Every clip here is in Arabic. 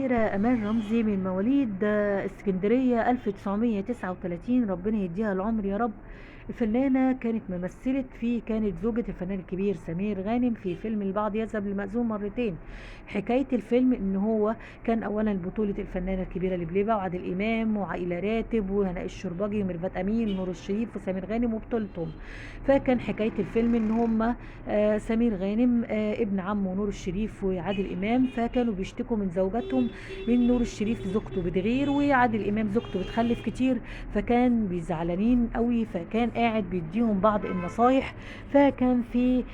الكبيرة أمال رمزي من مواليد اسكندرية 1939، ربنا يديها العمر يا رب. الفنانة كانت زوجة الفنان الكبير سمير غانم في فيلم البعض يذهب للمأذون مرتين. حكاية الفيلم ان هو كان اولا بطولة الفنانة الكبيرة لبليبة وعادل امام وعائلة راتب وهناء الشربجي وميرفت امين ونور الشريف وسمير غانم وبطولتهم. فكان حكاية الفيلم ان هم سمير غانم ابن عمه نور الشريف وعادل امام، فكانوا بيشتكوا من زوجاتهم، من نور الشريف زوجته بتغير وعادل امام زوجته بتخلف كتير، فكان بيزعلانين قوي، فكان قاعد بيديهم بعض النصايح. فكان في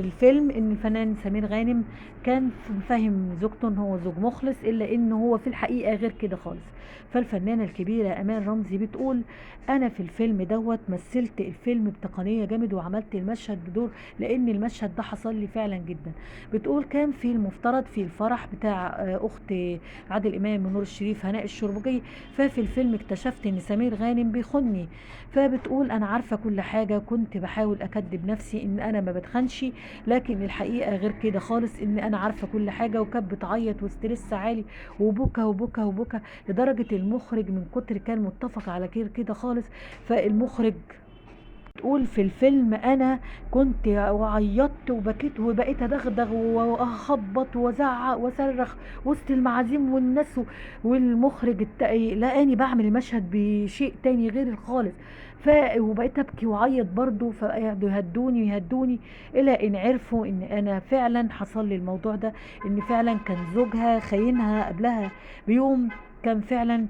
الفيلم ان الفنان سمير غانم كان فاهم زوجته ان هو زوج مخلص، الا ان هو في الحقيقة غير كده خالص. فالفنانة الكبيرة امان رمزي بتقول: انا في الفيلم دوت مثلت الفيلم بتقنية جامد وعملت المشهد بدور، لان المشهد ده حصل لي فعلا جدا. بتقول كان في المفترض في الفرح بتاع اخت عادل امام ونور الشريف هناء الشربجي، ففي الفيلم اكتشفت ان سمير غانم بيخوني. فبتقول انا عارفه كل حاجه، كنت بحاول اكدب نفسي ان انا ما بتخنش، لكن الحقيقه غير كده خالص، ان انا عارفه كل حاجه. وكانت بتعيط وستريس عالي وبكى وبكى وبكى، لدرجه المخرج من كتر كان متفق على كده خالص. فالمخرج تقول في الفيلم انا كنت وعيطت وبكيت وبقيت ادغدغ واخبط وازعق واصرخ وسط المعازيم والناس، والمخرج لقاني بعمل المشهد بشيء تاني غير خالص. وبقيت ابكي واعيط برضه، فقعدوا يهدوني يهدوني الى ان عرفوا ان انا فعلا حصل لي الموضوع ده، ان فعلا كان زوجها خاينها قبلها بيوم. كان فعلا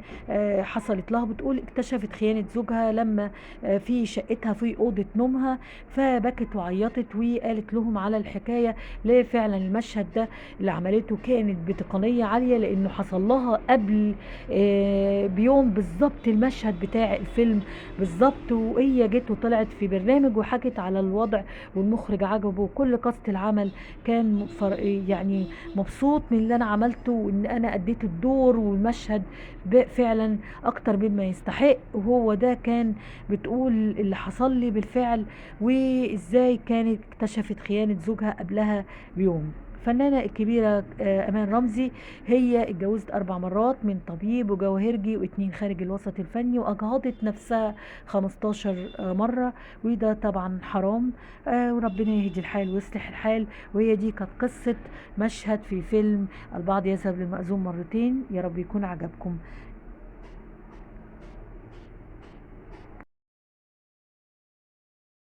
حصلت لها. بتقول اكتشفت خيانة زوجها لما في شقتها في أوضة نومها، فبكت وعيطت وقالت لهم على الحكاية. ليه فعلا المشهد ده اللي عملته كانت بتقنية عالية، لأنه حصل لها قبل بيوم بالظبط المشهد بتاع الفيلم بالظبط. وهي جت وطلعت في برنامج وحكت على الوضع، والمخرج عجبه وكل كاست العمل كان يعني مبسوط من اللي أنا عملته، وإن أنا أديت الدور والمشهد فعلا أكتر مما يستحق. وهو ده كان بتقول اللي حصل لي بالفعل، وازاي كانت اكتشفت خيانة زوجها قبلها بيوم. الفنانة الكبيرة أمان رمزي هي اتجوزت 4 مرات من طبيب وجواهرجي و2 خارج الوسط الفني، وأجهضت نفسها 15 مرة، وده طبعا حرام. وربنا يهدي الحال ويصلح الحال. وهي دي كانت قصة مشهد في فيلم البعض يذهب للمأذون مرتين. يا رب يكون عجبكم.